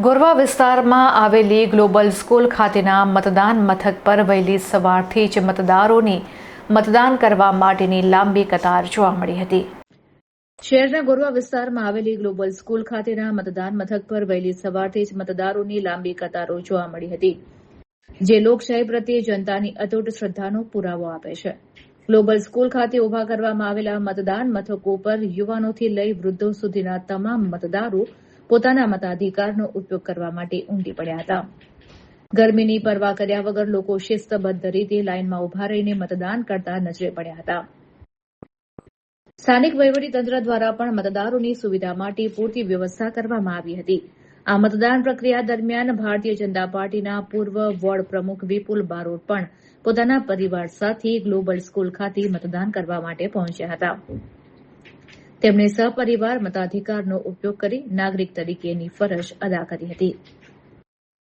ગોરવા વિસ્તારમાં આવેલી global school ખાતેના મતદાન મથક પર વહેલી સવારથી જ મતદારોની મતદાન કરવા માટેની લાંબી કતાર જોવા મળી હતી। શહેરના ગોરવા વિસ્તારમાં આવેલી ગ્લોબલ સ્કૂલ ખાતેના મતદાન મથક પર વહેલી સવારથી જ મતદારોની લાંબી કતારો જોવા મળી હતી, જે લોકશાહી પ્રત્યે જનતાની અતૂટ શ્રદ્ધાનો પુરાવો આપે છે। ગ્લોબલ સ્કૂલ ખાતે ઉભા કરવામાં આવેલા મતદાન મથકો પર યુવાનોથી લઈ વૃદ્ધો સુધીના તમામ મતદારો પોતાના મતાધિકારનો ઉપયોગ કરવા માટે ઉમટી પડ્યા હતા। ગરમીની પરવા કર્યા વગર લોકો શિસ્તબદ્ધ રીતે લાઇનમાં ઉભા રહીને મતદાન કરતા નજરે પડ્યા હતા। સ્થાનિક વહીવટીતંત્ર દ્વારા પણ મતદારોની સુવિધા માટે પૂરતી વ્યવસ્થા કરવામાં આવી હતી। આ મતદાન પ્રક્રિયા દરમિયાન ભારતીય જનતા પાર્ટીના પૂર્વ વોર્ડ પ્રમુખ વિપુલ બારોટ પણ પોતાના પરિવાર સાથે ગ્લોબલ સ્કૂલ ખાતે મતદાન કરવા માટે પહોંચ્યા હતા। તેમણે સહપરિવાર મતાધિકારનો ઉપયોગ કરી નાગરિક તરીકેની ફરજ અદા કરી હતી।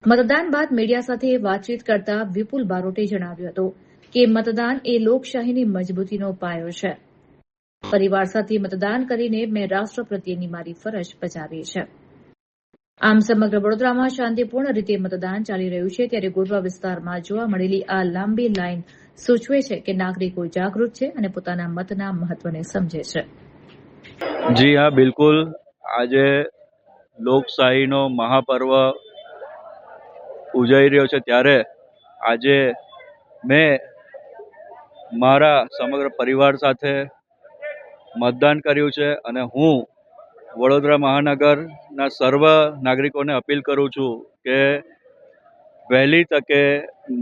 મતદાન બાદ મીડિયા સાથે વાતચીત કરતા વિપુલ બારોટે જણાવ્યું હતું કે મતદાન એ લોકશાહીની મજબૂતીનો પાયો છે। પરિવાર સાથે મતદાન કરીને મેં રાષ્ટ્ર પ્રત્યેની મારી ફરજ બજાવી છે। આમ સમગ્ર વડોદરામાં શાંતિપૂર્ણ રીતે મતદાન ચાલી રહ્યું છે, ત્યારે ગોરવા વિસ્તારમાં જોવા મળેલી આ લાંબી લાઇન સૂચવે છે કે નાગરિકો જાગૃત છે અને પોતાના મતના મહત્વને સમજે છે। જી હા, બિલકુલ। આજે લોકશાહીનો મહાપર્વ ઉજવાઈ રહ્યો છે, ત્યારે આજે મેં મારા સમગ્ર પરિવાર સાથે મતદાન કર્યું છે અને હું વડોદરા મહાનગરના સર્વ નાગરિકોને અપીલ કરું છું કે વહેલી તકે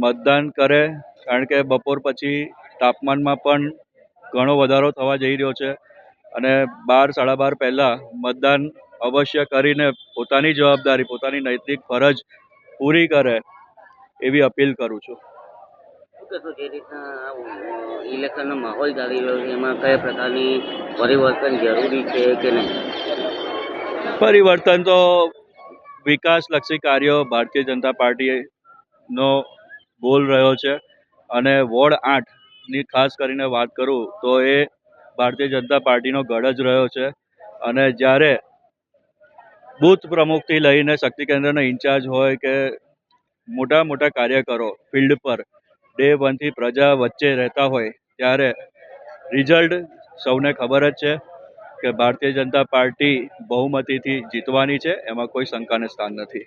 મતદાન કરે, કારણ કે બપોર પછી તાપમાનમાં પણ ઘણો વધારો થવા જઈ રહ્યો છે અને 12, 12:30 પહેલાં મતદાન અવશ્ય કરીને પોતાની જવાબદારી, પોતાની નૈતિક ફરજ પૂરી કરે એવી અપીલ કરું છું। જે રીતના ઇલેક્શનનો માહોલ ચાલી રહ્યો છે, એમાં કયા પ્રકારની પરિવર્તન જરૂરી છે કે નહીં? પરિવર્તન તો વિકાસલક્ષી કાર્યો ભારતીય જનતા પાર્ટીનો ગોલ રહ્યો છે અને વોર્ડ 8ની ખાસ કરીને વાત કરું તો એ ભારતીય જનતા પાર્ટીનો ગઢ જ રહ્યો છે અને જ્યારે બૂથ પ્રમુખથી લઈને શક્તિ કેન્દ્રના ઇન્ચાર્જ હોય કે મોટા મોટા કાર્યકરો ફિલ્ડ પર ડે 1 થી પ્રજા વચ્ચે રહેતા હોય, ત્યારે રિઝલ્ટ સૌને ખબર જ છે કે ભારતીય જનતા પાર્ટી બહુમતીથી જીતવાની છે, એમાં કોઈ શંકાને સ્થાન નથી।